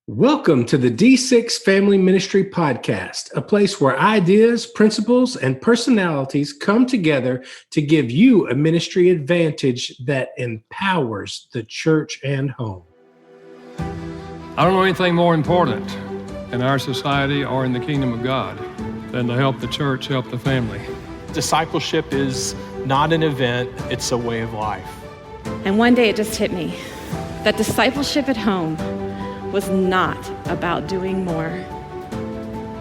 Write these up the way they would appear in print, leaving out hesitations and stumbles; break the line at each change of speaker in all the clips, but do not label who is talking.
Welcome to the D6 Family Ministry Podcast, a place where ideas, principles, and personalities come together to give you a ministry advantage that empowers the church and home.
I don't know anything more important in our society or in the kingdom of God than to help the church, help the family.
Discipleship is not an event, it's a way of life.
And one day it just hit me that discipleship at home was not about doing more.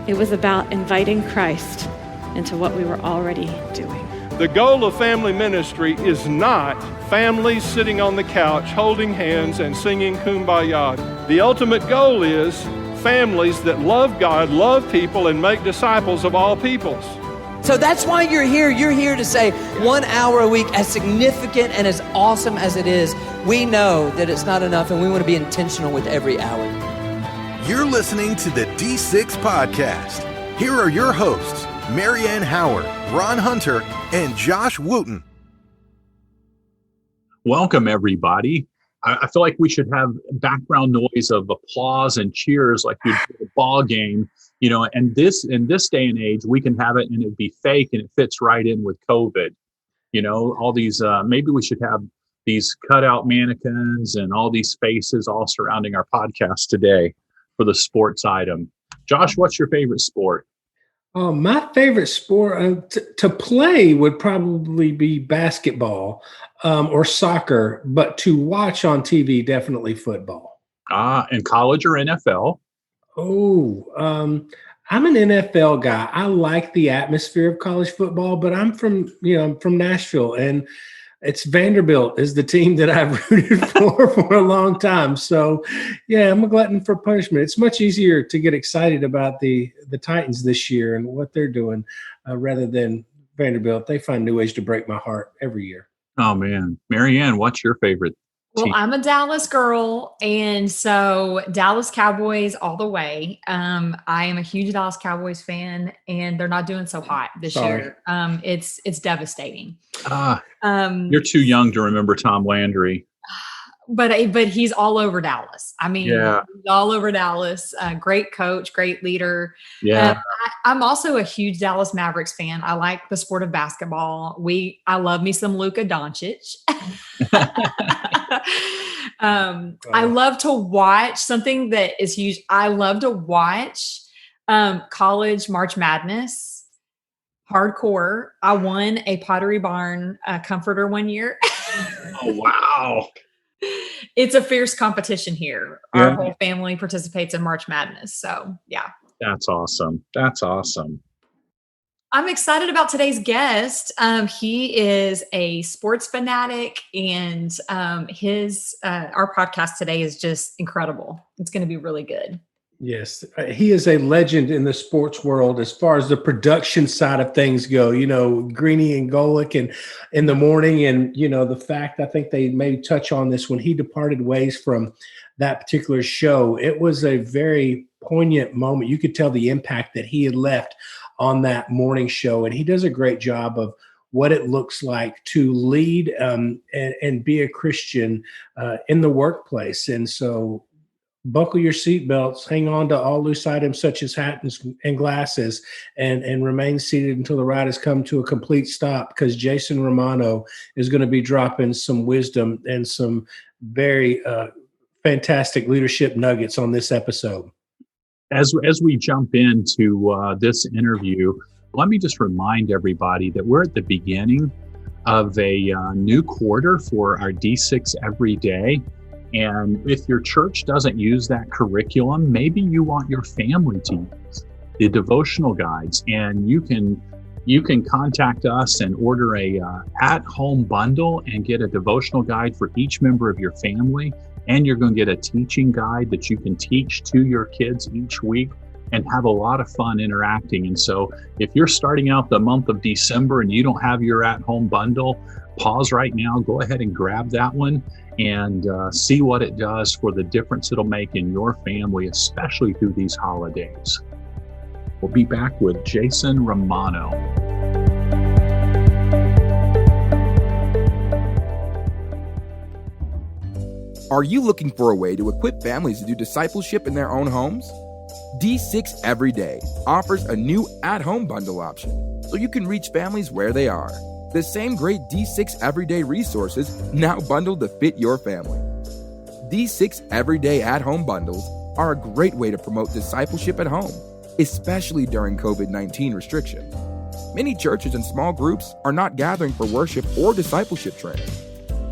It was about inviting Christ into what we were already doing.
The goal of family ministry is not families sitting on the couch holding hands and singing Kumbaya. The ultimate goal is families that love God, love people, and make disciples of all peoples.
So that's why you're here. You're here to say 1 hour a week, as significant and as awesome as it is, we know that it's not enough and we want to be intentional with every hour.
You're listening to the D6 Podcast. Here are your hosts, Marianne Howard, Ron Hunter, and Josh Wooten.
Welcome, everybody. I feel like we should have background noise of applause and cheers like we do at a ball game. You know, and in this day and age, we can have it and it'd be fake and it fits right in with COVID. You know, all these, maybe we should have these cutout mannequins and all these faces all surrounding our podcast today for the sports item. Josh, what's your favorite sport?
My favorite sport to play would probably be basketball or soccer, but to watch on TV, definitely football.
And college or NFL?
I'm an NFL guy. I like the atmosphere of college football, but I'm from Nashville, and it's Vanderbilt is the team that I've rooted for a long time. So, yeah, I'm a glutton for punishment. It's much easier to get excited about the Titans this year and what they're doing rather than Vanderbilt. They find new ways to break my heart every year.
Oh, man. Marianne, what's your favorite
Well,
team?
I'm a Dallas girl, and so Dallas Cowboys all the way. I am a huge Dallas Cowboys fan, and they're not doing so hot this year. It's devastating.
You're too young to remember Tom Landry.
But he's all over Dallas. I mean,
Yeah.
He's all over Dallas. Great coach, great leader.
Yeah.
I'm also a huge Dallas Mavericks fan. I like the sport of basketball. I love me some Luka Doncic. I love to watch something that is huge. I love to watch college March Madness, hardcore. I won a Pottery Barn comforter one year.
Oh, wow.
It's a fierce competition here.
Yeah.
Our whole family participates in March Madness. So, yeah.
That's awesome. That's awesome.
I'm excited about today's guest. He is a sports fanatic, and our podcast today is just incredible. It's going to be really good.
Yes, he is a legend in the sports world as far as the production side of things go. You know, Greeny and Golick and in the morning, and the fact, I think they may touch on this, when he departed ways from that particular show, it was a very poignant moment. You could tell the impact that he had left on that morning show, and he does a great job of what it looks like to lead and be a Christian in the workplace. And so buckle your seatbelts, hang on to all loose items such as hats and glasses, and remain seated until the ride has come to a complete stop, because Jason Romano is going to be dropping some wisdom and some very fantastic leadership nuggets on this episode.
As we jump into this interview, let me just remind everybody that we're at the beginning of a new quarter for our D6 Every Day. And if your church doesn't use that curriculum, maybe you want your family to use the devotional guides, and you can contact us and order a at-home bundle and get a devotional guide for each member of your family. And you're going to get a teaching guide that you can teach to your kids each week and have a lot of fun interacting. And so if you're starting out the month of December and you don't have your at-home bundle, pause right now, go ahead and grab that one and see what it does for the difference it'll make in your family, especially through these holidays. We'll be back with Jason Romano.
Are you looking for a way to equip families to do discipleship in their own homes? D6 Everyday offers a new at-home bundle option so you can reach families where they are. The same great D6 Everyday resources now bundled to fit your family. D6 Everyday at-home bundles are a great way to promote discipleship at home, especially during COVID-19 restrictions. Many churches and small groups are not gathering for worship or discipleship training,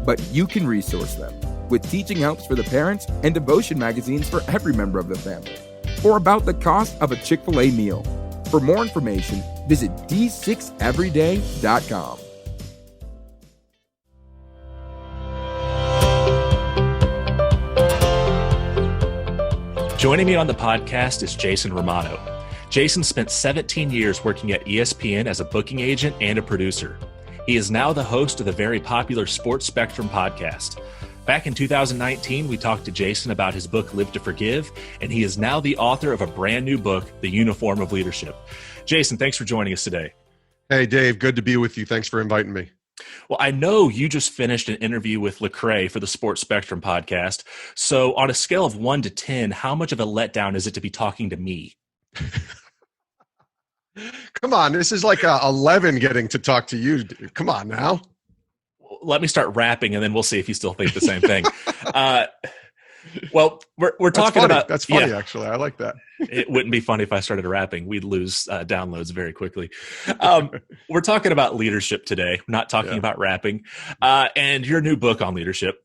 but you can resource them with teaching helps for the parents and devotion magazines for every member of the family, or about the cost of a Chick-fil-A meal. For more information, visit d6everyday.com.
Joining me on the podcast is Jason Romano. Jason spent 17 years working at ESPN as a booking agent and a producer. He is now the host of the very popular Sports Spectrum podcast. Back in 2019, we talked to Jason about his book, Live to Forgive, and he is now the author of a brand new book, The Uniform of Leadership. Jason, thanks for joining us today.
Hey, Dave, good to be with you. Thanks for inviting me.
Well, I know you just finished an interview with Lecrae for the Sports Spectrum podcast. So on a scale of 1 to 10, how much of a letdown is it to be talking to me?
Come on, this is like 11 getting to talk to you. Come on now.
Let me start rapping, and then we'll see if you still think the same thing. Well, we're talking about...
That's funny, actually. I like that.
It wouldn't be funny if I started rapping. We'd lose downloads very quickly. We're talking about leadership today. We're not talking about rapping. And your new book on leadership.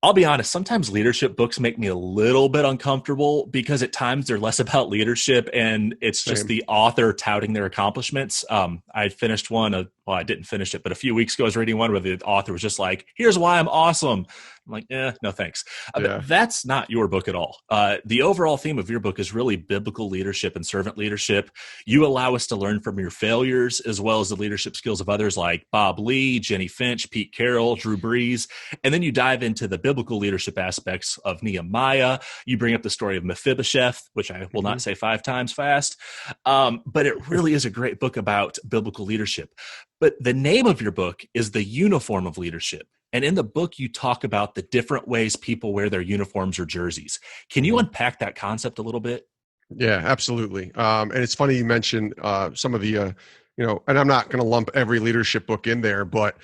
I'll be honest, sometimes leadership books make me a little bit uncomfortable because at times they're less about leadership and it's just the author touting their accomplishments. I finished one, well, I didn't finish it, but a few weeks ago I was reading one where the author was just like, here's why I'm awesome. I'm like, no thanks. But that's not your book at all. The overall theme of your book is really biblical leadership and servant leadership. You allow us to learn from your failures as well as the leadership skills of others like Bob Lee, Jenny Finch, Pete Carroll, Drew Brees. And then you dive into the biblical leadership aspects of Nehemiah. You bring up the story of Mephibosheth, which I will not say 5 times fast. But it really is a great book about biblical leadership. But the name of your book is The Uniform of Leadership. And in the book, you talk about the different ways people wear their uniforms or jerseys. Can you unpack that concept a little bit?
Yeah, absolutely. And it's funny you mentioned some of the, and I'm not going to lump every leadership book in there, but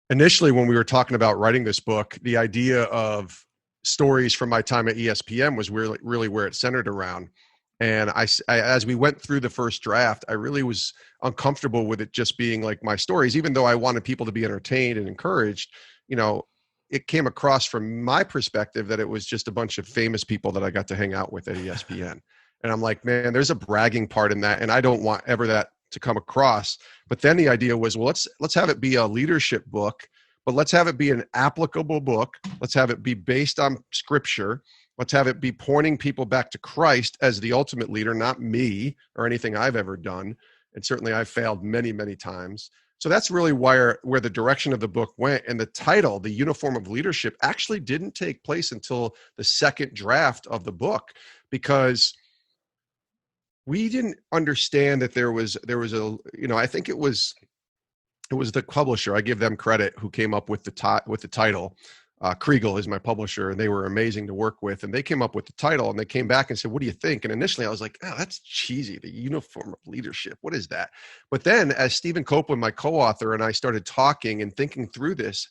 initially when we were talking about writing this book, the idea of stories from my time at ESPN was really where it centered around. And I, as we went through the first draft, I really was uncomfortable with it just being like my stories, even though I wanted people to be entertained and encouraged. It came across from my perspective that it was just a bunch of famous people that I got to hang out with at ESPN. And I'm like, man, there's a bragging part in that. And I don't want ever that to come across. But then the idea was, well, let's have it be a leadership book, but let's have it be an applicable book. Let's have it be based on scripture. Let's have it be pointing people back to Christ as the ultimate leader, not me or anything I've ever done. And certainly I've failed many, many times. So that's really where the direction of the book went. And the title, The Uniform of Leadership, actually didn't take place until the second draft of the book, because we didn't understand that there was a, I think it was the publisher, I give them credit, who came up with the title. Kriegel is my publisher, and they were amazing to work with. And they came up with the title, and they came back and said, what do you think? And initially I was like, oh, that's cheesy. The Uniform of Leadership. What is that? But then as Stephen Copeland, my co-author, and I started talking and thinking through this,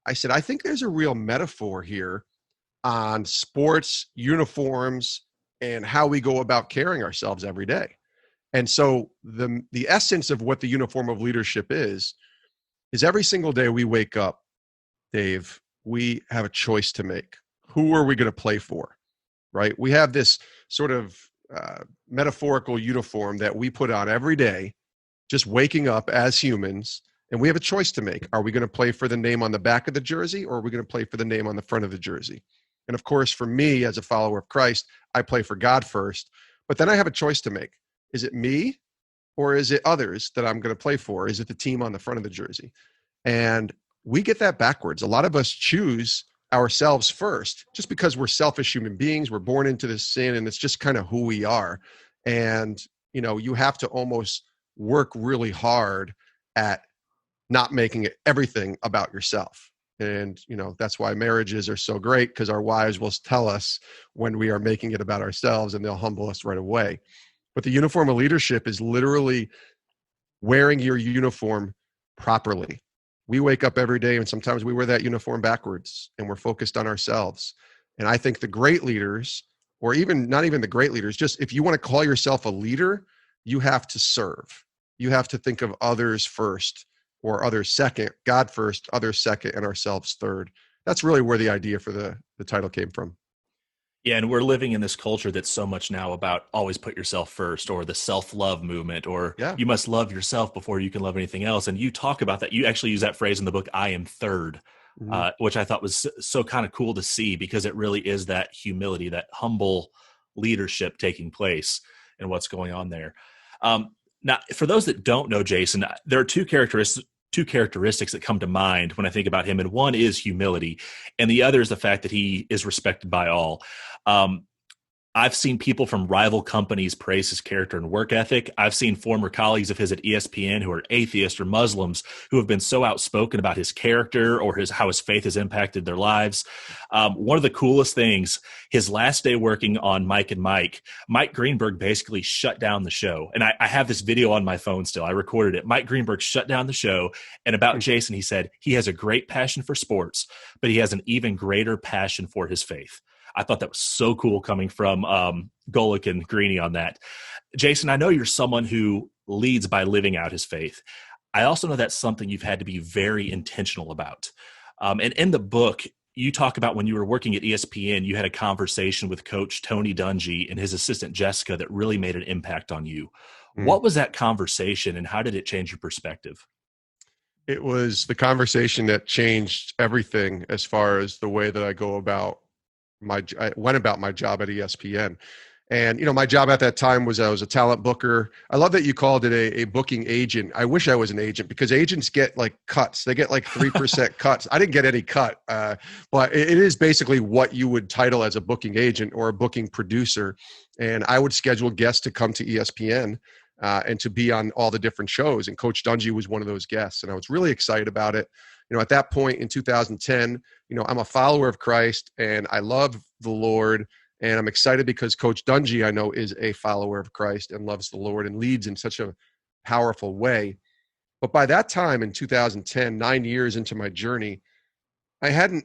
I said, I think there's a real metaphor here on sports, uniforms, and how we go about carrying ourselves every day. And so the essence of what the Uniform of Leadership is every single day we wake up, Dave, we have a choice to make. Who are we going to play for, right? We have this sort of metaphorical uniform that we put on every day, just waking up as humans, and we have a choice to make. Are we going to play for the name on the back of the jersey, or are we going to play for the name on the front of the jersey? And of course, for me, as a follower of Christ, I play for God first, but then I have a choice to make. Is it me, or is it others that I'm going to play for? Is it the team on the front of the jersey? And we get that backwards. A lot of us choose ourselves first just because we're selfish human beings. We're born into this sin, and it's just kind of who we are. And, you have to almost work really hard at not making it everything about yourself. And, that's why marriages are so great, because our wives will tell us when we are making it about ourselves, and they'll humble us right away. But the uniform of leadership is literally wearing your uniform properly. We wake up every day and sometimes we wear that uniform backwards and we're focused on ourselves. And I think the great leaders, or even not even the great leaders, just if you want to call yourself a leader, you have to serve. You have to think of others first, or others second, God first, others second, and ourselves third. That's really where the idea for the title came from.
Yeah, and we're living in this culture that's so much now about always put yourself first, or the self-love movement, or you must love yourself before you can love anything else. And you talk about that. You actually use that phrase in the book, I am third, which I thought was so kind of cool to see, because it really is that humility, that humble leadership taking place and what's going on there. Now, for those that don't know Jason, there are two characteristics that come to mind when I think about him. And one is humility, and the other is the fact that he is respected by all. I've seen people from rival companies praise his character and work ethic. I've seen former colleagues of his at ESPN who are atheists or Muslims who have been so outspoken about his character or how his faith has impacted their lives. One of the coolest things, his last day working on Mike and Mike Greenberg basically shut down the show. And I have this video on my phone still. I recorded it. Mike Greenberg shut down the show. And about Jason, he said, he has a great passion for sports, but he has an even greater passion for his faith. I thought that was so cool coming from Golick and Greeny on that. Jason, I know you're someone who leads by living out his faith. I also know that's something you've had to be very intentional about. And in the book, you talk about when you were working at ESPN, you had a conversation with Coach Tony Dungy and his assistant Jessica that really made an impact on you. What was that conversation, and how did it change your perspective?
It was the conversation that changed everything as far as the way that I went about my job at ESPN. And, my job at that time was I was a talent booker. I love that you called it a booking agent. I wish I was an agent, because agents get like cuts. They get like 3% cuts. I didn't get any cut, but it is basically what you would title as a booking agent or a booking producer. And I would schedule guests to come to ESPN and to be on all the different shows. And Coach Dungy was one of those guests. And I was really excited about it. At that point in 2010, I'm a follower of Christ and I love the Lord, and I'm excited because Coach Dungy, I know, is a follower of Christ and loves the Lord and leads in such a powerful way. But by that time in 2010, 9 years into my journey, I hadn't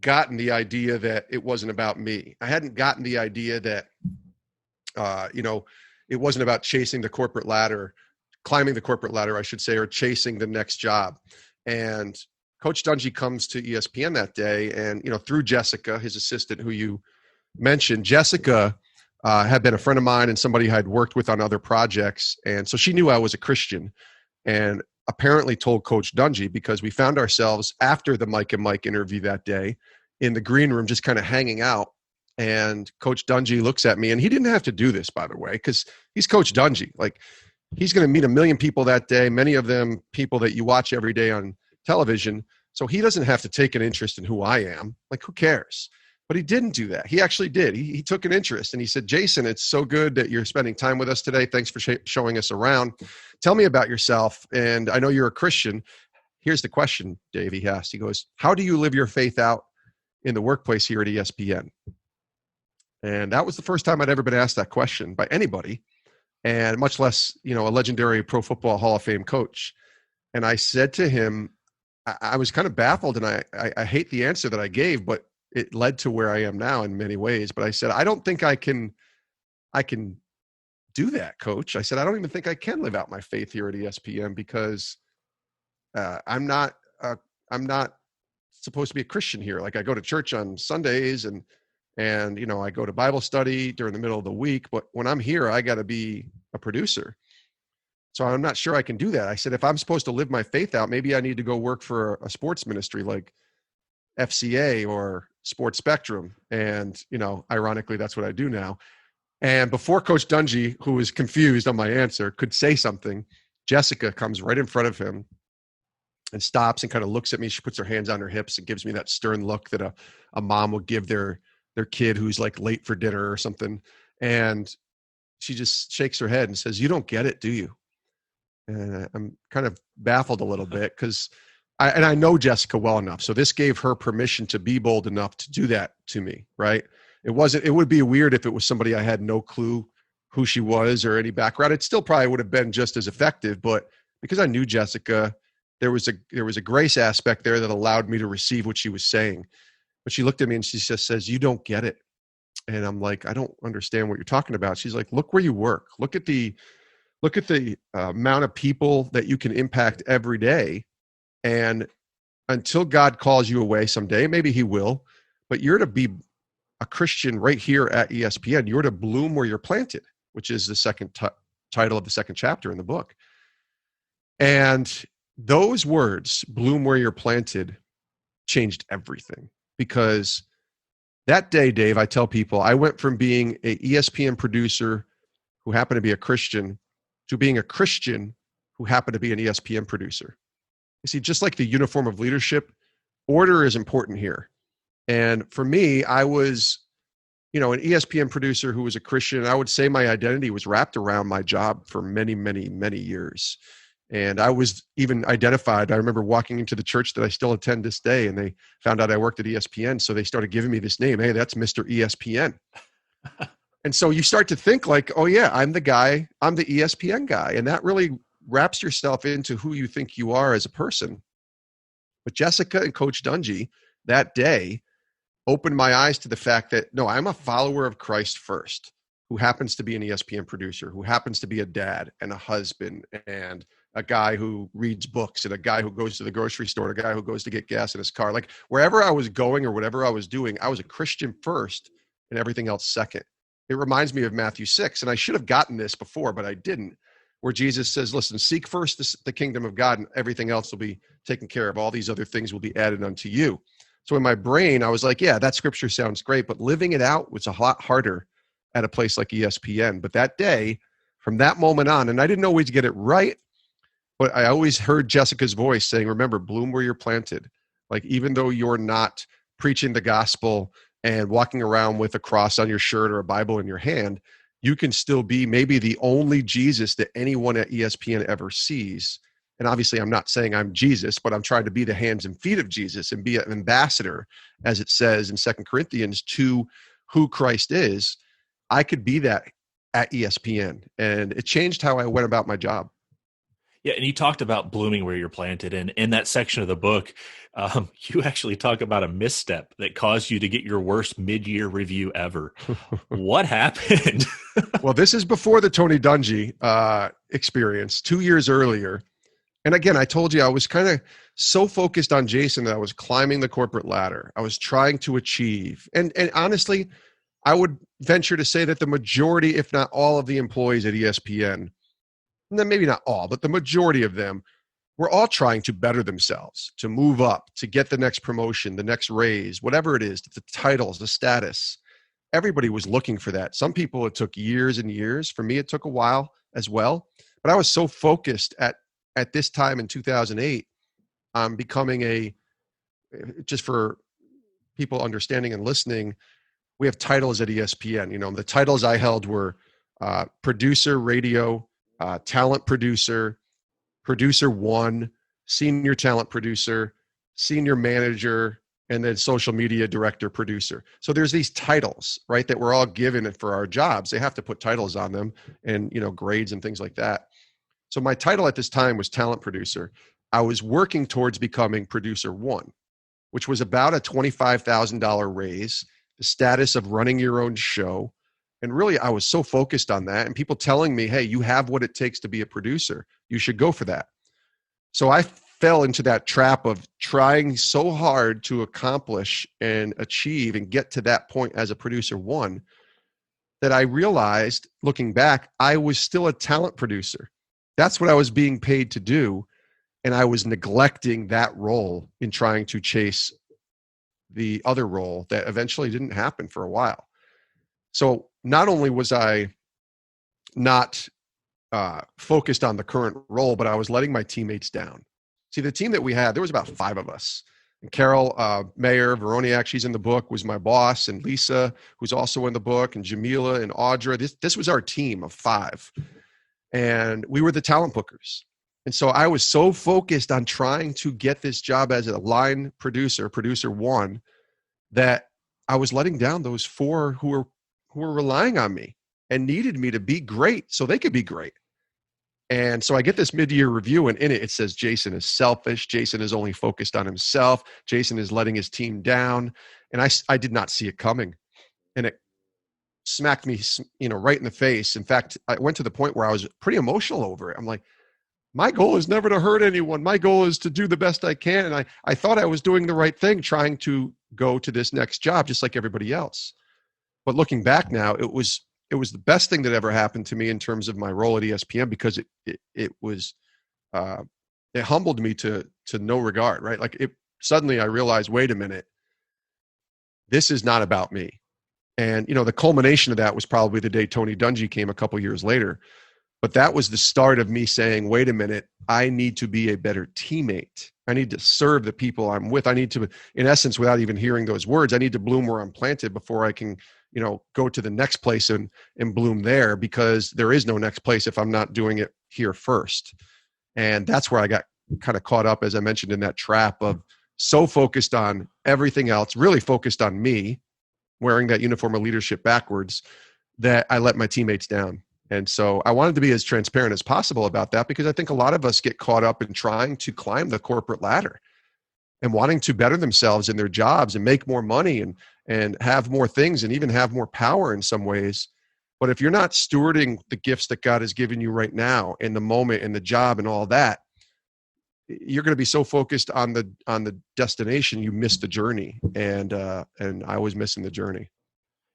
gotten the idea that it wasn't about me. I hadn't gotten the idea that, it wasn't about chasing the corporate ladder, climbing the corporate ladder, I should say, or chasing the next job. And Coach Dungy comes to ESPN that day, and through Jessica, his assistant, who you mentioned, Jessica had been a friend of mine and somebody I had worked with on other projects, and so she knew I was a Christian, and apparently told Coach Dungy, because we found ourselves after the Mike and Mike interview that day in the green room, just kind of hanging out. And Coach Dungy looks at me, and he didn't have to do this, by the way, because he's Coach Dungy. Like, he's going to meet 1 million people that day, many of them people that you watch every day on television. So he doesn't have to take an interest in who I am. Like, who cares? But he didn't do that. He actually did. He took an interest, and he said, Jason, it's so good that you're spending time with us today. Thanks for showing us around. Tell me about yourself. And I know you're a Christian. Here's the question, Dave, he asked. He goes, how do you live your faith out in the workplace here at ESPN? And that was the first time I'd ever been asked that question by anybody, and much less, a legendary Pro Football Hall of Fame coach. And I said to him, I was kind of baffled, and I hate the answer that I gave, but it led to where I am now in many ways. But I said, I don't think I can do that, Coach. I said, I don't even think I can live out my faith here at ESPN, because I'm not supposed to be a Christian here. Like, I go to church on Sundays and I go to Bible study during the middle of the week, but when I'm here, I got to be a producer. So I'm not sure I can do that. I said, if I'm supposed to live my faith out, maybe I need to go work for a sports ministry like FCA or Sports Spectrum. And, ironically, that's what I do now. And before Coach Dungy, who was confused on my answer, could say something, Jessica comes right in front of him and stops and kind of looks at me. She puts her hands on her hips and gives me that stern look that a mom would give their kid who's like late for dinner or something. And she just shakes her head and says, you don't get it, do you? And I'm kind of baffled a little bit, because I know Jessica well enough, so this gave her permission to be bold enough to do that to me, right? It would be weird if it was somebody I had no clue who she was or any background. It still probably would have been just as effective, but because I knew Jessica, there was a grace aspect there that allowed me to receive what she was saying. But she looked at me and she just says, "You don't get it." And I'm like, "I don't understand what you're talking about." She's like, "Look where you work. Look at the amount of people that you can impact every day. And until God calls you away someday, maybe he will, but you're to be a Christian right here at ESPN. You're to bloom where you're planted," which is the second title of the second chapter in the book. And those words, "bloom where you're planted," changed everything. Because that day, Dave, I tell people, I went from being a ESPN producer who happened to be a Christian to being a Christian who happened to be an ESPN producer. You see, just like the uniform of leadership, order is important here. And for me, I was, an ESPN producer who was a Christian. I would say my identity was wrapped around my job for many, many, many years. And I was even identified. I remember walking into the church that I still attend this day, and they found out I worked at ESPN. So they started giving me this name. "Hey, that's Mr. ESPN." And so you start to think like, "Oh yeah, I'm the guy. I'm the ESPN guy." And that really wraps yourself into who you think you are as a person. But Jessica and Coach Dungy that day opened my eyes to the fact that, no, I'm a follower of Christ first, who happens to be an ESPN producer, who happens to be a dad and a husband and a guy who reads books and a guy who goes to the grocery store, and a guy who goes to get gas in his car. Like wherever I was going or whatever I was doing, I was a Christian first and everything else second. It reminds me of Matthew 6, and I should have gotten this before, but I didn't, where Jesus says, "Listen, seek first the kingdom of God and everything else will be taken care of. All these other things will be added unto you." So in my brain, I was like, yeah, that scripture sounds great, but living it out was a lot harder at a place like ESPN. But that day, from that moment on, and I didn't always get it right, but I always heard Jessica's voice saying, "Remember, bloom where you're planted." Like, even though you're not preaching the gospel and walking around with a cross on your shirt or a Bible in your hand, you can still be maybe the only Jesus that anyone at ESPN ever sees. And obviously, I'm not saying I'm Jesus, but I'm trying to be the hands and feet of Jesus and be an ambassador, as it says in 2 Corinthians, to who Christ is. I could be that at ESPN. And it changed how I went about my job.
Yeah, and you talked about blooming where you're planted. And in that section of the book, you actually talk about a misstep that caused you to get your worst mid-year review ever. What happened?
Well, this is before the Tony Dungy experience, 2 years earlier. And again, I told you I was kind of so focused on Jason that I was climbing the corporate ladder. I was trying to achieve. And honestly, I would venture to say that the majority, if not all of the employees at ESPN, and then maybe not all, but the majority of them, were all trying to better themselves, to move up, to get the next promotion, the next raise, whatever it is, the titles, the status. Everybody was looking for that. Some people, it took years and years. For me, it took a while as well. But I was so focused at this time in 2008 on becoming just for people understanding and listening, we have titles at ESPN. The titles I held were producer radio, talent producer, producer one, senior talent producer, senior manager, and then social media director, producer. So there's these titles, right, that we're all given for our jobs. They have to put titles on them and, grades and things like that. So my title at this time was talent producer. I was working towards becoming producer one, which was about a $25,000 raise, the status of running your own show. And really, I was so focused on that, and people telling me, "Hey, you have what it takes to be a producer. You should go for that." So I fell into that trap of trying so hard to accomplish and achieve and get to that point as a producer one that I realized, looking back, I was still a talent producer. That's what I was being paid to do. And I was neglecting that role in trying to chase the other role that eventually didn't happen for a while. So not only was I not focused on the current role, but I was letting my teammates down. See, the team that we had, there was about 5 of us. And Carol Mayer, Veroniak, she's in the book, was my boss, and Lisa, who's also in the book, and Jamila and Audra. This was our team of 5. And we were the talent bookers. And so I was so focused on trying to get this job as a line producer, producer one, that I was letting down those 4 who were relying on me and needed me to be great so they could be great. And so I get this mid-year review, and in it, it says Jason is selfish. Jason is only focused on himself. Jason is letting his team down. And I did not see it coming. And it smacked me, right in the face. In fact, I went to the point where I was pretty emotional over it. I'm like, my goal is never to hurt anyone. My goal is to do the best I can. And I thought I was doing the right thing, trying to go to this next job, just like everybody else. But looking back now, it was the best thing that ever happened to me in terms of my role at ESPN, because it humbled me to no regard, right? Like suddenly I realized, wait a minute, this is not about me. And, the culmination of that was probably the day Tony Dungy came a couple years later. But that was the start of me saying, wait a minute, I need to be a better teammate. I need to serve the people I'm with. I need to, in essence, without even hearing those words, I need to bloom where I'm planted before I can, go to the next place and bloom there, because there is no next place if I'm not doing it here first. And that's where I got kind of caught up, as I mentioned, in that trap of so focused on everything else, really focused on me, wearing that uniform of leadership backwards, that I let my teammates down. And so I wanted to be as transparent as possible about that, because I think a lot of us get caught up in trying to climb the corporate ladder and wanting to better themselves in their jobs and make more money and have more things and even have more power in some ways. But if you're not stewarding the gifts that God has given you right now, in the moment, in the job and all that, you're going to be so focused on the destination, you miss the journey. And I was missing the journey.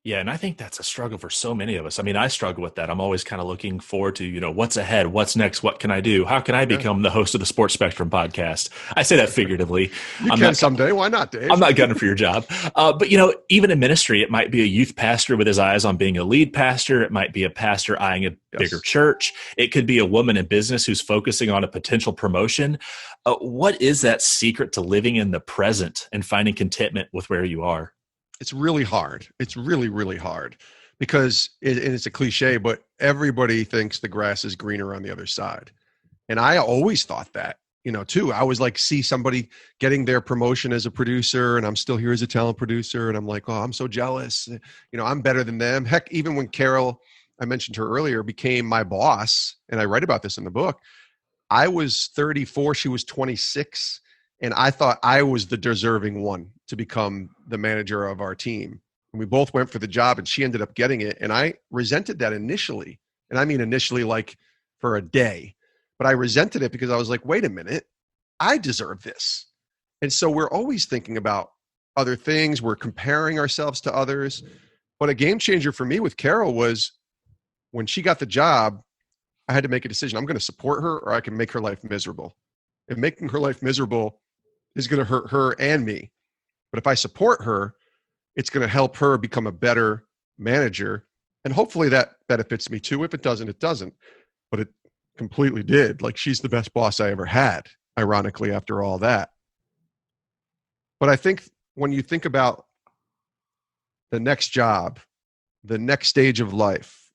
Yeah, and I think that's a struggle for so many of us. I mean, I struggle with that. I'm always kind of looking forward to, what's ahead, what's next, what can I do? How can I become the host of the Sports Spectrum podcast? I say that figuratively.
You can someday. Why not, Dave?
I'm not gunning for your job. But, even in ministry, it might be a youth pastor with his eyes on being a lead pastor. It might be a pastor eyeing a bigger church. It could be a woman in business who's focusing on a potential promotion. What is that secret to living in the present and finding contentment with where you are?
It's really hard. It's really, really hard, because and it's a cliche, but everybody thinks the grass is greener on the other side. And I always thought that, too. I was like, see somebody getting their promotion as a producer, and I'm still here as a talent producer. And I'm like, oh, I'm so jealous. I'm better than them. Heck, even when Carol, I mentioned her earlier, became my boss, and I write about this in the book, I was 34, she was 26. And I thought I was the deserving one to become the manager of our team. And we both went for the job, and she ended up getting it. And I resented that initially. And I mean, initially, like for a day. But I resented it because I was like, wait a minute, I deserve this. And so we're always thinking about other things. We're comparing ourselves to others. But a game changer for me with Carol was when she got the job, I had to make a decision. I'm going to support her, or I can make her life miserable. And making her life miserable is going to hurt her and me. But if I support her, it's going to help her become a better manager. And hopefully that benefits me too. If it doesn't, it doesn't. But it completely did. Like, she's the best boss I ever had, ironically, after all that. But I think when you think about the next job, the next stage of life,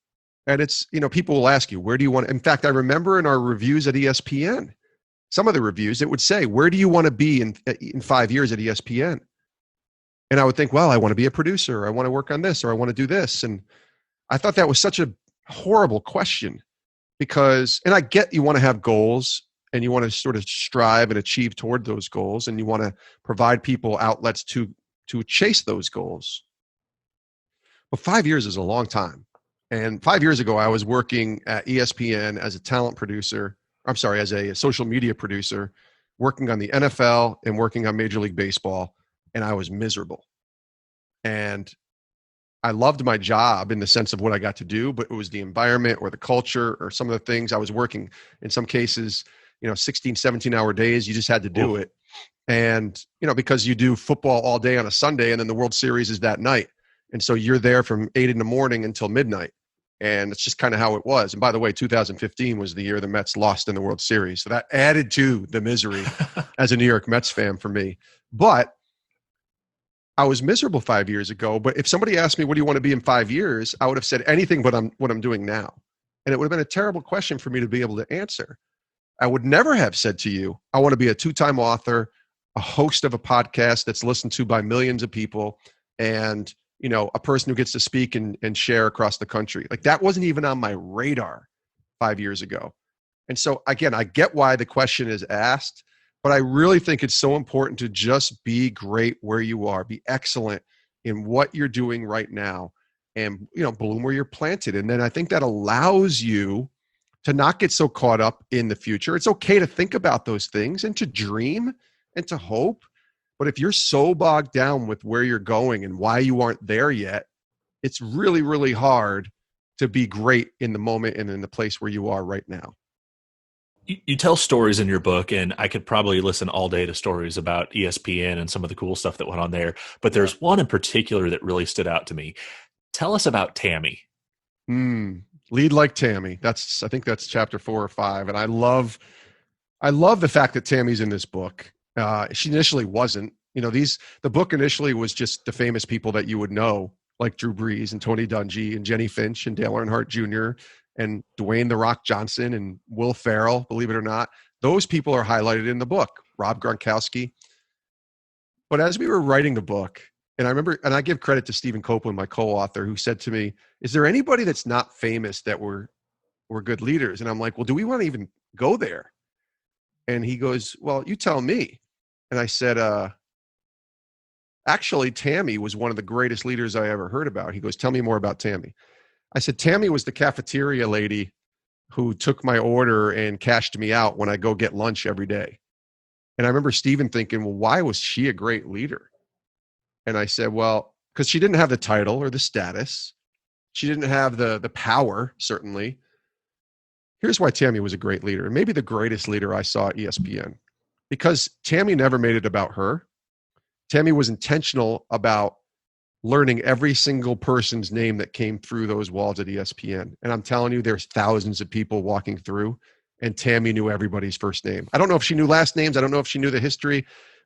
and it's, people will ask you, where do you want? In fact, I remember in our reviews at ESPN, some of the reviews, it would say, where do you want to be in 5 years at ESPN? And I would think, well, I want to be a producer. I want to work on this, or I want to do this. And I thought that was such a horrible question, because, and I get you want to have goals and you want to sort of strive and achieve toward those goals, and you want to provide people outlets to chase those goals. But 5 years is a long time. And 5 years ago, I was working at ESPN as a talent producer. As a social media producer, working on the NFL and working on Major League Baseball, and I was miserable. And I loved my job in the sense of what I got to do, but it was the environment or the culture or some of the things I was working, in some cases, 16, 17-hour days, you just had to do it. And, because you do football all day on a Sunday, and then the World Series is that night. And so you're there from 8 a.m. until midnight. And it's just kind of how it was. And by the way, 2015 was the year the Mets lost in the World Series. So that added to the misery as a New York Mets fan for me. But I was miserable 5 years ago. But if somebody asked me, what do you want to be in 5 years? I would have said anything but what I'm doing now. And it would have been a terrible question for me to be able to answer. I would never have said to you, I want to be a 2-time author, a host of a podcast that's listened to by millions of people, and, you know, a person who gets to speak and share across the country. Like, that wasn't even on my radar 5 years ago. And so, again, I get why the question is asked, but I really think it's so important to just be great where you are, be excellent in what you're doing right now, and, you know, bloom where you're planted. And then I think that allows you to not get so caught up in the future. It's okay to think about those things and to dream and to hope. But if you're so bogged down with where you're going and why you aren't there yet, it's really, really hard to be great in the moment and in the place where you are right now.
You tell stories in your book, and I could probably listen all day to stories about ESPN and some of the cool stuff that went on there. But there's one in particular that really stood out to me. Tell us about Tammy.
Lead like Tammy. I think that's chapter 4 or 5. And I love the fact that Tammy's in this book. She initially wasn't. You know, the book initially was just the famous people that you would know, like Drew Brees and Tony Dungy and Jenny Finch and Dale Earnhardt Jr. and Dwayne "The Rock" Johnson and Will Ferrell, believe it or not. Those people are highlighted in the book, Rob Gronkowski. But as we were writing the book, and I remember, and I give credit to Stephen Copeland, my co-author, who said to me, is there anybody that's not famous that were good leaders? And I'm like, well, do we want to even go there? And he goes, well, you tell me. And I said, actually, Tammy was one of the greatest leaders I ever heard about. He goes, tell me more about Tammy. I said, Tammy was the cafeteria lady who took my order and cashed me out when I go get lunch every day. And I remember Stephen thinking, well, why was she a great leader? And I said, well, because she didn't have the title or the status. She didn't have the power, certainly. Here's why Tammy was a great leader, and maybe the greatest leader I saw at ESPN. Because Tammy never made it about her. Tammy was intentional about learning every single person's name that came through those walls at ESPN. And I'm telling you, there's thousands of people walking through, and Tammy knew everybody's first name. I don't know if she knew last names. I don't know if she knew the history.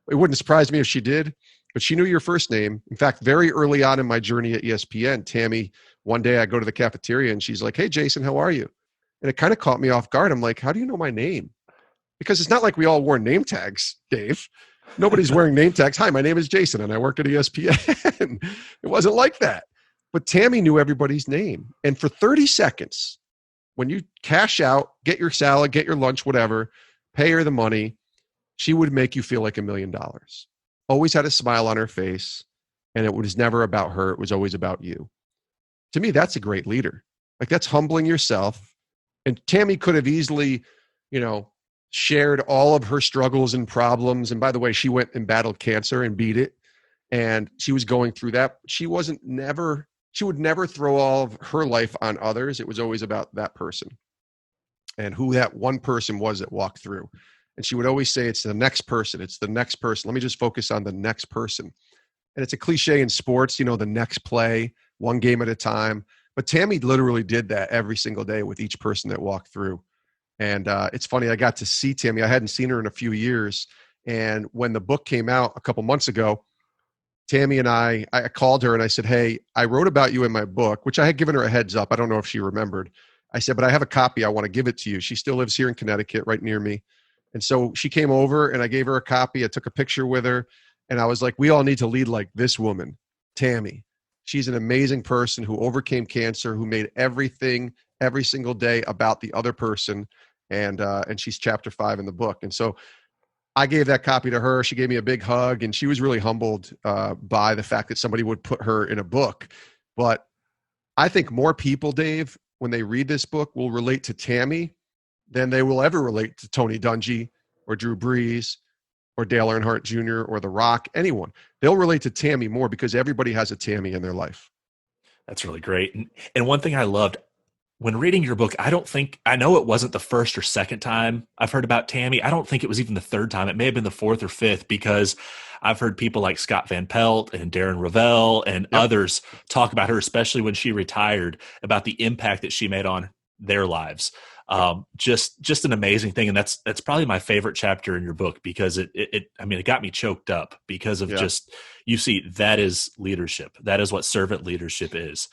It wouldn't surprise me if she did, but she knew your first name. In fact, very early on in my journey at ESPN, Tammy, one day I go to the cafeteria and she's like, hey, Jason, how are you? And it kind of caught me off guard. I'm like, how do you know my name? Because it's not like we all wore name tags, Dave. Nobody's wearing name tags. Hi, my name is Jason and I work at ESPN. It wasn't like that. But Tammy knew everybody's name. And for 30 seconds, when you cash out, get your salad, get your lunch, whatever, pay her the money, she would make you feel like $1 million. Always had a smile on her face, and it was never about her. It was always about you. To me, that's a great leader. Like, that's humbling yourself. And Tammy could have easily, shared all of her struggles and problems. And by the way, she went and battled cancer and beat it. And she was going through that. She would never throw all of her life on others. It was always about that person and who that one person was that walked through. And she would always say, it's the next person. It's the next person. Let me just focus on the next person. And it's a cliche in sports, the next play, one game at a time. But Tammy literally did that every single day with each person that walked through. And it's funny, I got to see Tammy. I hadn't seen her in a few years. And when the book came out a couple months ago, Tammy and I called her and I said, hey, I wrote about you in my book, which I had given her a heads up. I don't know if she remembered. I said, but I have a copy. I want to give it to you. She still lives here in Connecticut, right near me. And so she came over and I gave her a copy. I took a picture with her and I was like, we all need to lead like this woman, Tammy. She's an amazing person who overcame cancer, who made everything every single day about the other person. And she's chapter 5 in the book. And so I gave that copy to her. She gave me a big hug and she was really humbled by the fact that somebody would put her in a book. But I think more people, Dave, when they read this book will relate to Tammy than they will ever relate to Tony Dungy or Drew Brees or Dale Earnhardt Jr. or The Rock, anyone. They'll relate to Tammy more because everybody has a Tammy in their life.
That's really great. And one thing I loved when reading your book, I know it wasn't the first or second time I've heard about Tammy. I don't think it was even the third time. It may have been the fourth or fifth, because I've heard people like Scott Van Pelt and Darren Ravel and others talk about her, especially when she retired, about the impact that she made on their lives. Just an amazing thing. And that's probably my favorite chapter in your book, because it got me choked up because of just, you see, that is leadership. That is what servant leadership is.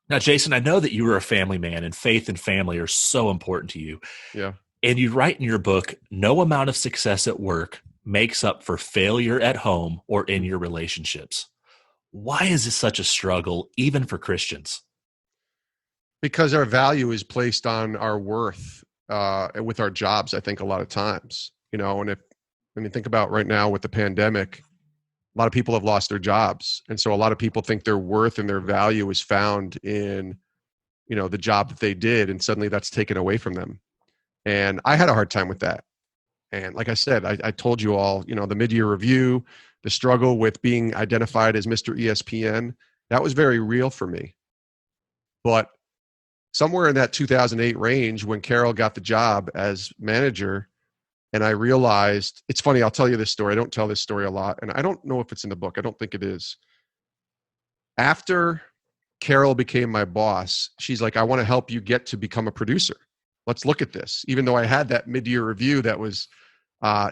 Now, Jason, I know that you were a family man and faith and family are so important to you.
Yeah.
And you write in your book, no amount of success at work makes up for failure at home or in your relationships. Why is this such a struggle, even for Christians?
Because our value is placed on our worth with our jobs, I think, a lot of times. And when you think about right now with the pandemic, a lot of people have lost their jobs. And so a lot of people think their worth and their value is found in, the job that they did. And suddenly that's taken away from them. And I had a hard time with that. And like I said, I told you all, the mid-year review, the struggle with being identified as Mr. ESPN, that was very real for me. But somewhere in that 2008 range, when Carol got the job as manager, and I realized, it's funny, I'll tell you this story. I don't tell this story a lot, and I don't know if it's in the book. I don't think it is. After Carol became my boss, she's like, I want to help you get to become a producer. Let's look at this. Even though I had that mid-year review that was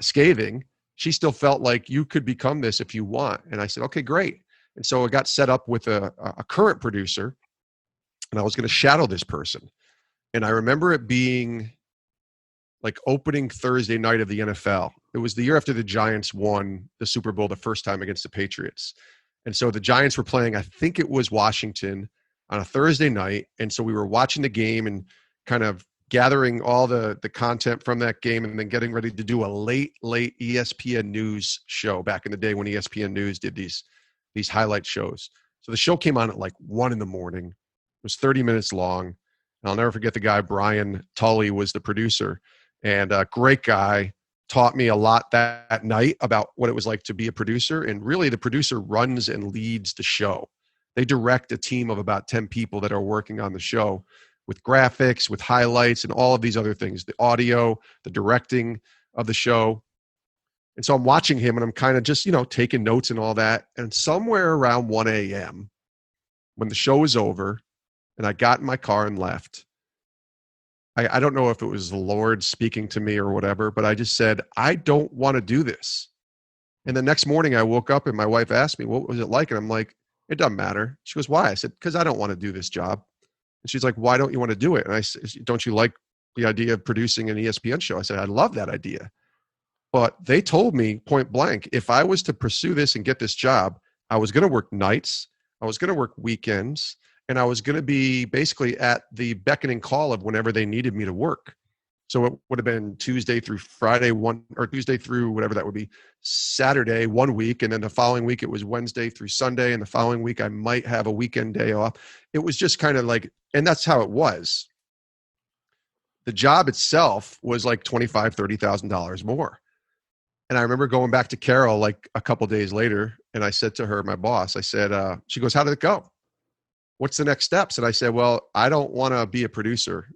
scathing, she still felt like you could become this if you want. And I said, okay, great. And so I got set up with a current producer, and I was going to shadow this person. And I remember it being like opening Thursday night of the NFL. It was the year after the Giants won the Super Bowl the first time against the Patriots. And so the Giants were playing, I think it was Washington, on a Thursday night. And so we were watching the game and kind of gathering all the content from that game, and then getting ready to do a late ESPN News show back in the day when ESPN News did these highlight shows. So the show came on at like 1 a.m. It was 30 minutes long. And I'll never forget the guy, Brian Tully, was the producer, and a great guy. Taught me a lot that night about what it was like to be a producer. And really, the producer runs and leads the show. They direct a team of about 10 people that are working on the show, with graphics, with highlights, and all of these other things, the audio, the directing of the show. And so I'm watching him, and I'm kind of just, taking notes and all that. And somewhere around 1 a.m., when the show was over and I got in my car and left, I don't know if it was the Lord speaking to me or whatever, but I just said, I don't want to do this. And the next morning I woke up and my wife asked me, what was it like? And I'm like, it doesn't matter. She goes, why? I said, because I don't want to do this job. And she's like, why don't you want to do it? And I said, don't you like the idea of producing an ESPN show? I said, I love that idea. But they told me point blank, if I was to pursue this and get this job, I was going to work nights, I was going to work weekends, and I was going to be basically at the beckoning call of whenever they needed me to work. So it would have been Tuesday through Friday, or Tuesday through whatever that would be, Saturday, 1 week. And then the following week, it was Wednesday through Sunday. And the following week, I might have a weekend day off. It was just kind of like, and that's how it was. The job itself was like $25,000, $30,000 more. And I remember going back to Carol like a couple days later, and I said to her, my boss, I said, she goes, how did it go? What's the next steps? And I said, well, I don't want to be a producer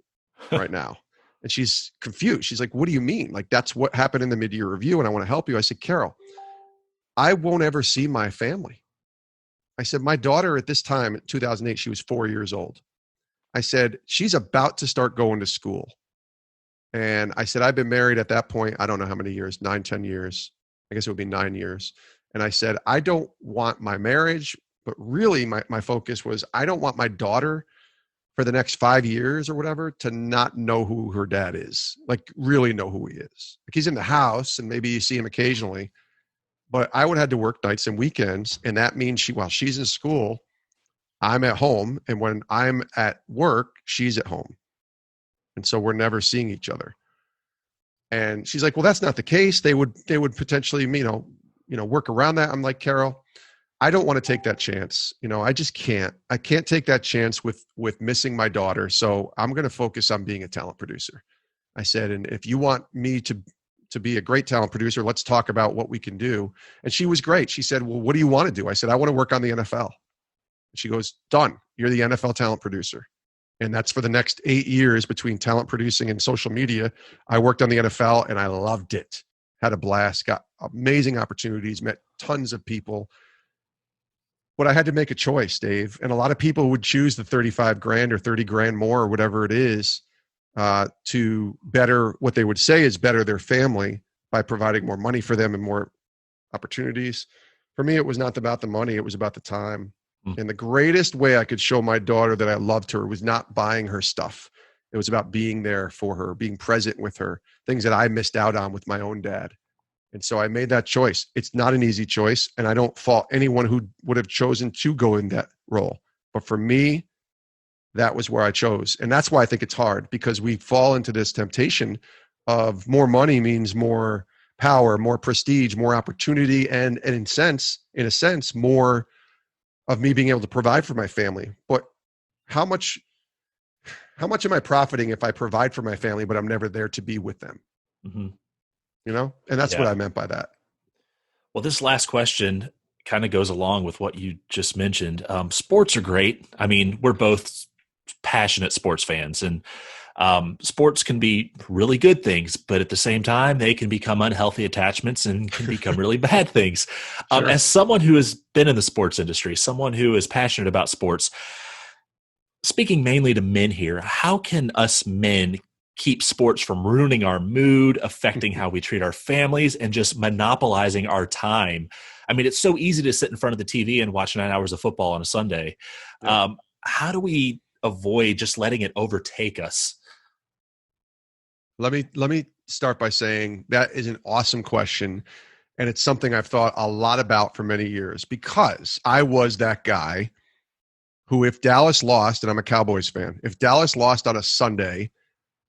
right now. And she's confused. She's like, what do you mean? Like, that's what happened in the mid-year review, and I want to help you. I said, Carol, I won't ever see my family. I said, my daughter at this time, in 2008, she was 4 years old. I said, she's about to start going to school. And I said, I've been married at that point, I don't know how many years, 9, 10 years. I guess it would be 9 years. And I said, I don't want my marriage, but really my focus was, I don't want my daughter for the next 5 years or whatever to not know who her dad is, like really know who he is. Like, he's in the house and maybe you see him occasionally, but I would have had to work nights and weekends. And that means while she's in school, I'm at home. And when I'm at work, she's at home. And so we're never seeing each other. And she's like, well, that's not the case. They would potentially, work around that. I'm like, Carol, I don't want to take that chance. I just can't. I can't take that chance with missing my daughter. So I'm going to focus on being a talent producer. I said, and if you want me to be a great talent producer, let's talk about what we can do. And she was great. She said, well, what do you want to do? I said, I want to work on the NFL. And she goes, done. You're the NFL talent producer. And that's for the next 8 years between talent producing and social media. I worked on the NFL and I loved it. Had a blast, got amazing opportunities, met tons of people. But I had to make a choice, Dave. And a lot of people would choose the 35 grand or 30 grand more or whatever it is to better, what they would say is better their family by providing more money for them and more opportunities. For me, it was not about the money. It was about the time. And the greatest way I could show my daughter that I loved her was not buying her stuff It was about being there for her, being present with her, things that I missed out on with my own dad. And so I made that choice. It's not an easy choice, and I don't fault anyone who would have chosen to go in that role. But for me, that was where I chose. And that's why I think it's hard, because we fall into this temptation of more money means more power, more prestige, more opportunity, and in a sense, more of me being able to provide for my family. But how much am I profiting if I provide for my family, but I'm never there to be with them?
Mm-hmm.
You know? And that's what I meant by that.
Well, this last question kind of goes along with what you just mentioned. Sports are great. I mean, we're both passionate sports fans, and sports can be really good things, but at the same time, they can become unhealthy attachments and can become really bad things.
Sure.
As someone who has been in the sports industry, someone who is passionate about sports, speaking mainly to men here, how can us men keep sports from ruining our mood, affecting how we treat our families, and just monopolizing our time? I mean, it's so easy to sit in front of the TV and watch 9 hours of football on a Sunday.
Yeah.
How do we avoid just letting it overtake us?
Let me start by saying that is an awesome question. And it's something I've thought a lot about for many years, because I was that guy who, if Dallas lost, and I'm a Cowboys fan, if Dallas lost on a Sunday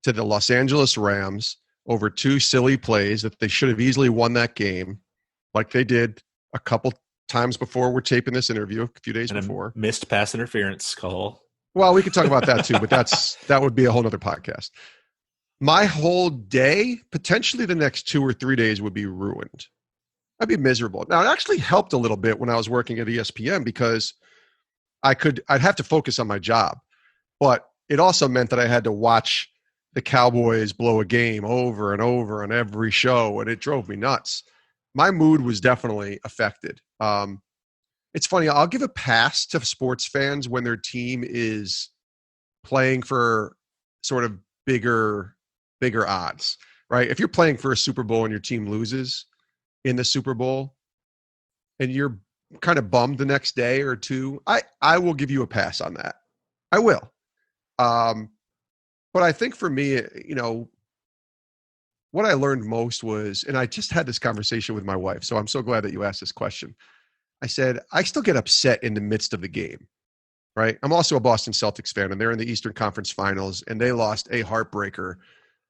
to the Los Angeles Rams over 2 silly plays that they should have easily won that game, like they did a couple times before we're taping this interview, a few days before.
Missed pass interference call.
Well, we could talk about that too, but that would be a whole nother podcast. My whole day, potentially the next 2 or 3 days, would be ruined. I'd be miserable. Now, it actually helped a little bit when I was working at ESPN, because I'd have to focus on my job, but it also meant that I had to watch the Cowboys blow a game over and over on every show, and it drove me nuts. My mood was definitely affected. It's funny, I'll give a pass to sports fans when their team is playing for sort of bigger odds, right? If you're playing for a Super Bowl and your team loses in the Super Bowl and you're kind of bummed the next day or two, I will give you a pass on that. I will. But I think for me, what I learned most was, and I just had this conversation with my wife, so I'm so glad that you asked this question. I said, I still get upset in the midst of the game, right? I'm also a Boston Celtics fan, and they're in the Eastern Conference Finals, and they lost a heartbreaker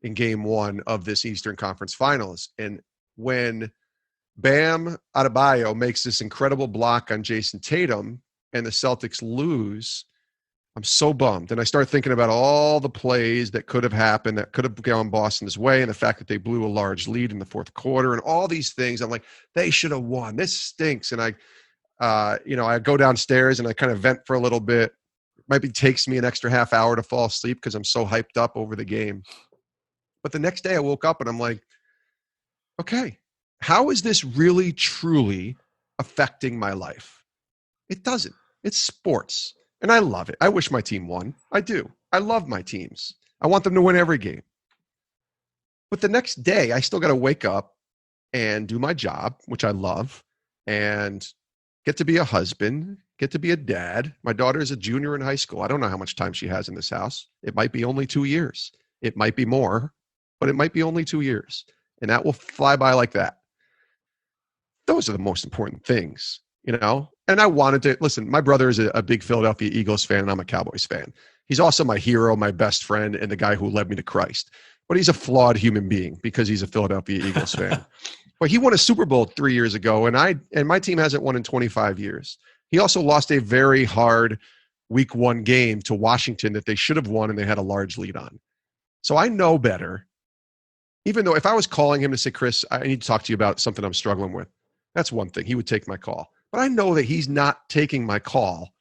in game 1 of this Eastern Conference Finals. And when Bam Adebayo makes this incredible block on Jason Tatum and the Celtics lose, I'm so bummed. And I start thinking about all the plays that could have happened, that could have gone Boston's way, and the fact that they blew a large lead in the fourth quarter and all these things. I'm like, they should have won. This stinks. And I go downstairs and I kind of vent for a little bit. Maybe takes me an extra half hour to fall asleep because I'm so hyped up over the game. But the next day I woke up and I'm like, okay, how is this really, truly affecting my life? It doesn't. It's sports. And I love it. I wish my team won. I do. I love my teams. I want them to win every game. But the next day, I still got to wake up and do my job, which I love, and get to be a husband, get to be a dad. My daughter is a junior in high school. I don't know how much time she has in this house. It might be only 2 years. It might be more, but it might be only 2 years. And that will fly by like that. Those are the most important things, And I wanted to, listen, my brother is a big Philadelphia Eagles fan, and I'm a Cowboys fan. He's also my hero, my best friend, and the guy who led me to Christ. But he's a flawed human being because he's a Philadelphia Eagles fan. But he won a Super Bowl 3 years ago, and my team hasn't won in 25 years. He also lost a very hard week 1 game to Washington that they should have won, and they had a large lead on. So I know better. Even though if I was calling him to say, Chris, I need to talk to you about something I'm struggling with, that's one thing. He would take my call. But I know that he's not taking my call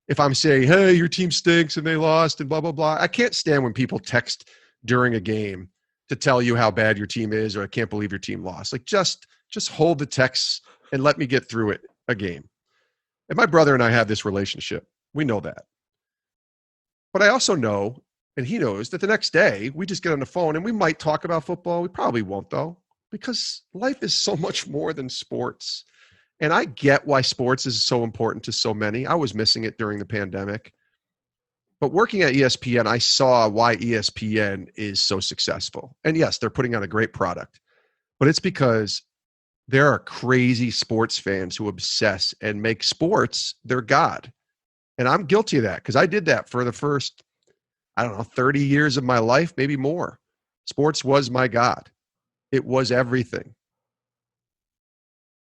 if I'm saying, hey, your team stinks and they lost and blah, blah, blah. I can't stand when people text during a game to tell you how bad your team is, or I can't believe your team lost. Like, just hold the texts and let me get through a game. And my brother and I have this relationship. We know that. But I also know, and he knows, that the next day we just get on the phone and we might talk about football. We probably won't, though, because life is so much more than sports. And I get why sports is so important to so many. I was missing it during the pandemic. But working at ESPN, I saw why ESPN is so successful. And yes, they're putting out a great product, but it's because there are crazy sports fans who obsess and make sports their God. And I'm guilty of that because I did that for the first, 30 years of my life, maybe more. Sports was my God. It was everything.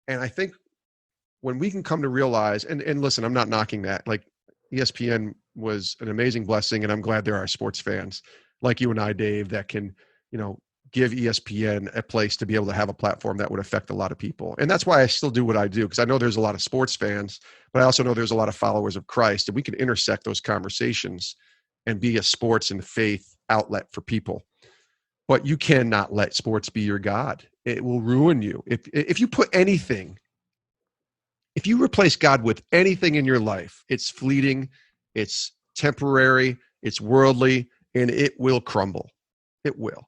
And I think when we can come to realize, and listen, I'm not knocking that. Like ESPN was an amazing blessing, and I'm glad there are sports fans like you and I, Dave, that can, give ESPN a place to be able to have a platform that would affect a lot of people. And that's why I still do what I do, because I know there's a lot of sports fans, but I also know there's a lot of followers of Christ, and we can intersect those conversations and be a sports and faith outlet for people. But you cannot let sports be your God. It will ruin you. If you put anything, if you replace God with anything in your life, it's fleeting, it's temporary, it's worldly, and it will crumble. It will.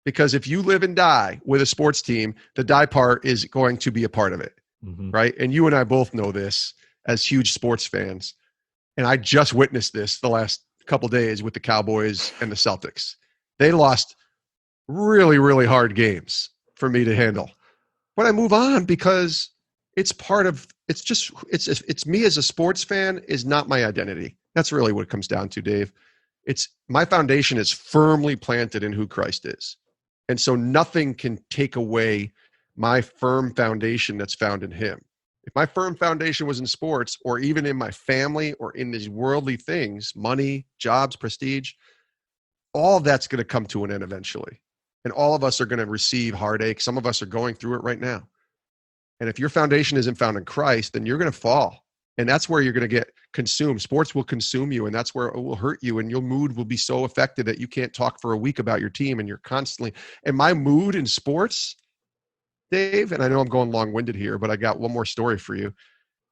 Because if you live and die with a sports team, the die part is going to be a part of it, right? And you and I both know this as huge sports fans. And I just witnessed this the last couple of days with the Cowboys and the Celtics. They lost really, really hard games for me to handle. But I move on because it's me as a sports fan is not my identity. That's really what it comes down to, Dave. It's my foundation is firmly planted in who Christ is. And so nothing can take away my firm foundation that's found in him. If my firm foundation was in sports or even in my family or in these worldly things, money, jobs, prestige, all of that's going to come to an end eventually. And all of us are going to receive heartache. Some of us are going through it right now. And if your foundation isn't found in Christ, then you're going to fall. And that's where you're going to get consumed. Sports will consume you, and that's where it will hurt you. And your mood will be so affected that you can't talk for a week about your team, and you're constantly. And my mood in sports, Dave, and I know I'm going long-winded here, but I got one more story for you.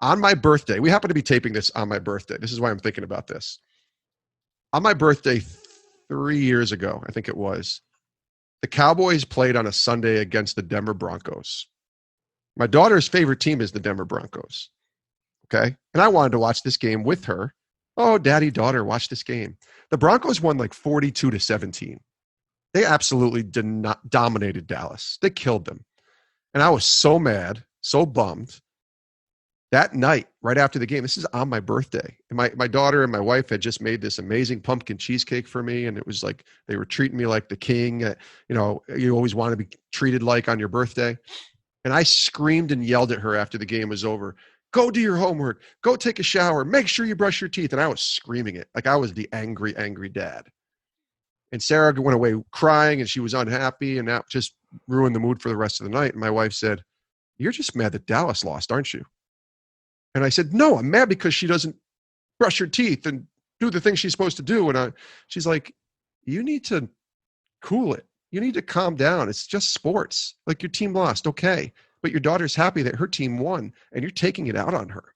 On my birthday, we happen to be taping this on my birthday. This is why I'm thinking about this. On my birthday 3 years ago, I think it was, the Cowboys played on a Sunday against the Denver Broncos. My daughter's favorite team is the Denver Broncos. Okay. And I wanted to watch this game with her. Oh, daddy, daughter, watch this game. The Broncos won like 42-17. They absolutely dominated Dallas. They killed them. And I was so mad, so bummed. That night, right after the game, this is on my birthday. And my daughter and my wife had just made this amazing pumpkin cheesecake for me. And it was like, they were treating me like the king. You always want to be treated like on your birthday. And I screamed and yelled at her after the game was over. Go do your homework. Go take a shower. Make sure you brush your teeth. And I was screaming it like I was the angry, angry dad. And Sarah went away crying and she was unhappy. And that just ruined the mood for the rest of the night. And my wife said, "You're just mad that Dallas lost, aren't you?" And I said, "No, I'm mad because she doesn't brush her teeth and do the things she's supposed to do." And she's like, "You need to cool it. You need to calm down. It's just sports. Like, your team lost. Okay. But your daughter's happy that her team won and you're taking it out on her."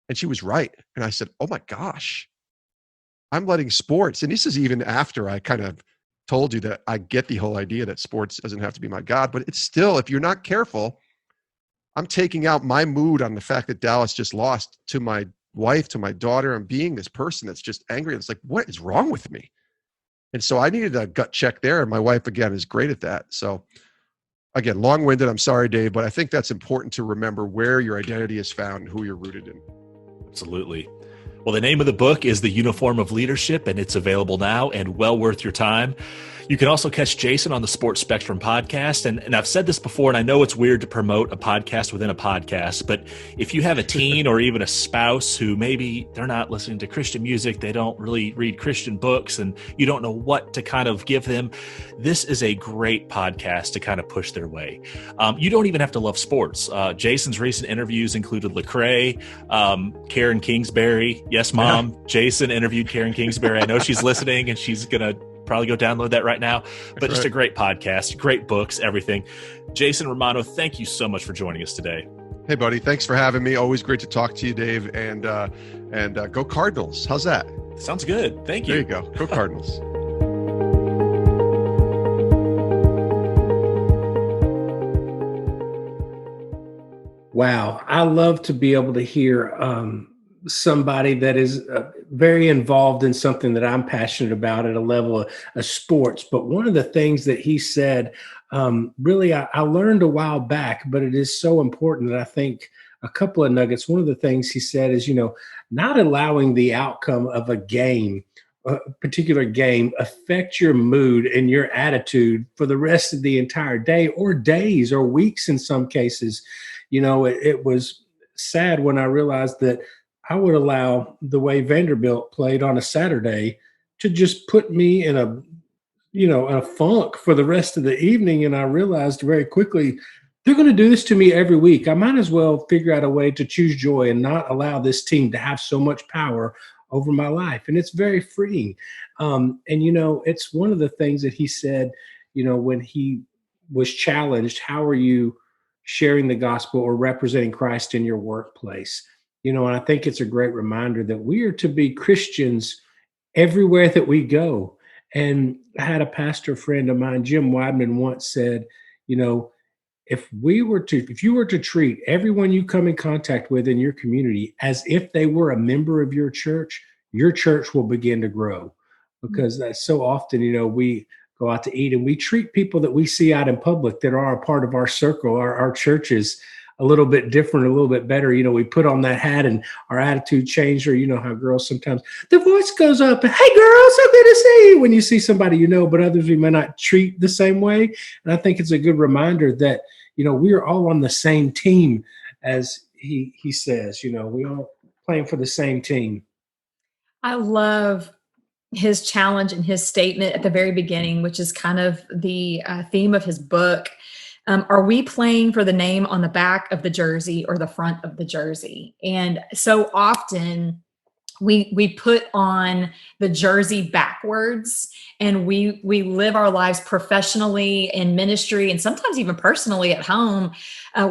And she was right. And I said, "Oh my gosh, I'm letting sports." And this is even after I kind of told you that I get the whole idea that sports doesn't have to be my God, but it's still, if you're not careful, I'm taking out my mood on the fact that Dallas just lost to my wife, to my daughter. I'm being this person that's just angry. It's like, what is wrong with me? And so I needed a gut check there. And my wife, again, is great at that. So again, long-winded. I'm sorry, Dave, but I think that's important to remember where your identity is found and who you're rooted in.
Absolutely. Well, the name of the book is The Uniform of Leadership, and it's available now and well worth your time. You can also catch Jason on the Sports Spectrum podcast. And I've said this before, and I know it's weird to promote a podcast within a podcast, but if you have a teen or even a spouse who maybe they're not listening to Christian music, they don't really read Christian books, and you don't know what to kind of give them, this is a great podcast to kind of push their way. You don't even have to love sports. Jason's recent interviews included Lecrae, Karen Kingsbury. Yes, Mom. Yeah. Jason interviewed Karen Kingsbury. I know she's listening, and she's going to probably go download that right now. But just a great podcast, great books, everything. Jason Romano, thank you so much for joining us today.
Hey, buddy. Thanks for having me. Always great to talk to you, Dave. And go Cardinals. How's that?
Sounds good. Thank you.
There you go. Go Cardinals.
Wow. I love to be able to hear somebody that is very involved in something that I'm passionate about at a level of sports. But one of the things that he said, really, I learned a while back, but it is so important that I think a couple of nuggets. One of the things he said is, not allowing the outcome of a game, a particular game, affect your mood and your attitude for the rest of the entire day or days or weeks in some cases. It was sad when I realized that I would allow the way Vanderbilt played on a Saturday to just put me in a funk for the rest of the evening. And I realized very quickly, they're going to do this to me every week. I might as well figure out a way to choose joy and not allow this team to have so much power over my life. And it's very freeing. It's one of the things that he said, when he was challenged, how are you sharing the gospel or representing Christ in your workplace? And I think it's a great reminder that we are to be Christians everywhere that we go. And I had a pastor friend of mine, Jim Weidman, once said, if you were to treat everyone you come in contact with in your community as if they were a member of your church will begin to grow. Because that's so often, we go out to eat and we treat people that we see out in public that are a part of our circle, our churches, a little bit different, a little bit better. We put on that hat and our attitude changed, or how girls sometimes the voice goes up, hey girl, so good to see you, when you see somebody, but others we may not treat the same way. And I think it's a good reminder that, we are all on the same team, as he says, we all playing for the same team.
I love his challenge and his statement at the very beginning, which is kind of the theme of his book. Are we playing for the name on the back of the jersey or the front of the jersey? And so often we put on the jersey backwards, and we live our lives professionally in ministry and sometimes even personally at home.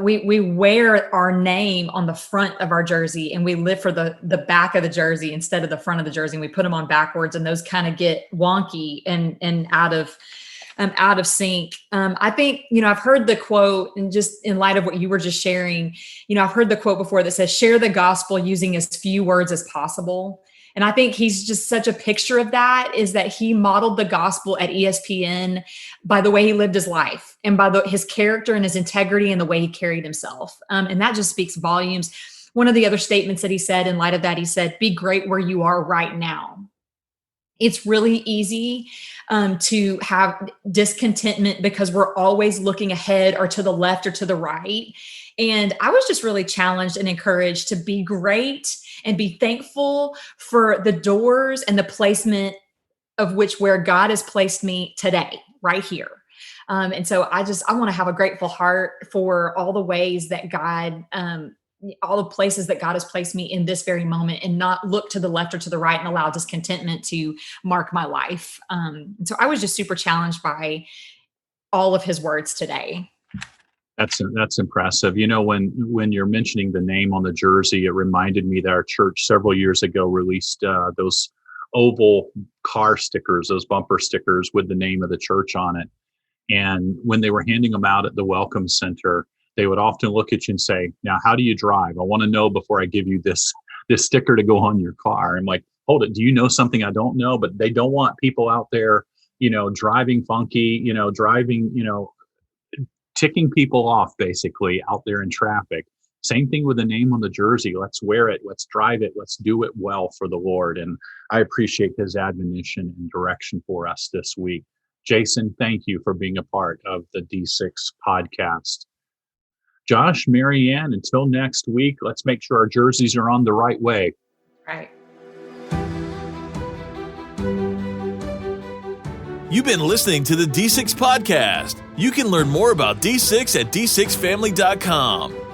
We wear our name on the front of our jersey, and we live for the back of the jersey instead of the front of the jersey. And we put them on backwards, and those kind of get wonky and out of sync. I think, I've heard the quote, and just in light of what you were just sharing, I've heard the quote before that says, share the gospel using as few words as possible. And I think he's just such a picture of that, is that he modeled the gospel at ESPN by the way he lived his life and by his character and his integrity and the way he carried himself. And that just speaks volumes. One of the other statements that he said in light of that, he said, be great where you are right now. It's really easy to have discontentment because we're always looking ahead or to the left or to the right. And I was just really challenged and encouraged to be great and be thankful for the doors and the placement of where God has placed me today, right here. And so I want to have a grateful heart for all the ways that God, all the places that God has placed me in this very moment, and not look to the left or to the right and allow discontentment to mark my life. So I was just super challenged by all of his words today.
That's impressive. When you're mentioning the name on the jersey, it reminded me that our church several years ago released those oval car stickers, those bumper stickers with the name of the church on it. And when they were handing them out at the Welcome Center, they would often look at you and say, now, how do you drive? I want to know before I give you this sticker to go on your car. I'm like, hold it. Do you know something I don't know? But they don't want people out there, driving funky, ticking people off basically out there in traffic. Same thing with the name on the jersey. Let's wear it. Let's drive it. Let's do it well for the Lord. And I appreciate his admonition and direction for us this week. Jason, thank you for being a part of the D6 podcast. Josh, Marianne, until next week, let's make sure our jerseys are on the right way.
Right.
You've been listening to the D6 podcast. You can learn more about D6 at d6family.com.